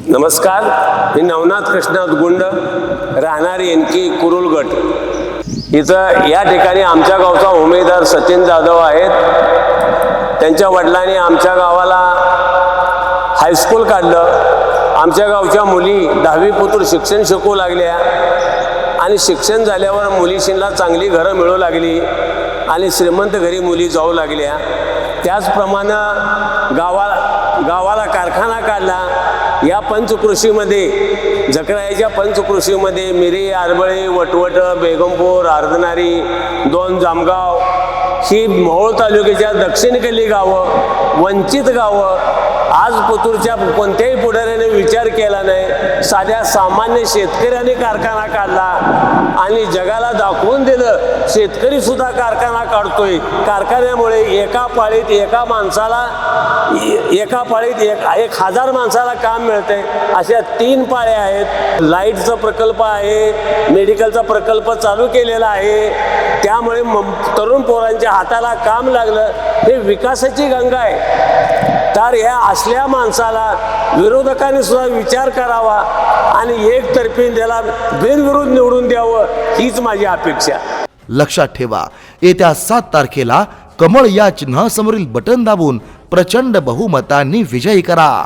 नमस्कार, मी नवनाथ कृष्णात गुंड, राहणारी एनकी कुरुल गट. इथं या ठिकाणी आमच्या गावचा उमेदवार सचिन जाधव आहेत. त्यांच्या वडिलांनी आमच्या गावाला हायस्कूल काढलं. आमच्या गावच्या मुली 10वी पुत्र शिक्षण शिकू लागल्या आणि शिक्षण झाल्यावर मुलीशींना चांगली घरं मिळू लागली आणि श्रीमंत घरी मुली जाऊ लागल्या. त्याचप्रमाणे गावाला कारखाना काढला. या पंचकृषीमध्ये जकराईच्या पंचकृषीमध्ये मिरी, आरबळे, वटवट, बेगमपूर, अर्धनारी, 2 जामगाव ही मोहोळ तालुक्याच्या दक्षिणेकडली गावं, वंचित गावं. आज पुतूरच्या कोणत्याही पुढाऱ्याने विचार केला नाही. साध्या सामान्य शेतकऱ्याने कारखाना काढला आणि जगाला दाखवून दिलं शेतकरी सुद्धा कारखाना काढतोय. कारखान्यामुळे एका पाळीत एक 1000 माणसाला काम मिळतंय. अशा 3 पाळ्या आहेत. लाईटचा प्रकल्प आहे, मेडिकलचा प्रकल्प चालू केलेला आहे. त्यामुळे तरुण पोरांच्या हाताला काम लागलं. हे विकासाची गंगा आहे. तर या असल्या माणसाला विरोधकांनी सुद्धा विचार करावा आणि एकतर्फी त्याला बिनविरोध निवडून द्यावं, हीच माझी अपेक्षा. लक्षात ठेवा, येत्या 7 तारखेला कमळ या चिन्हासमोरील बटन दाबून प्रचंड बहुमतांनी विजयी करा.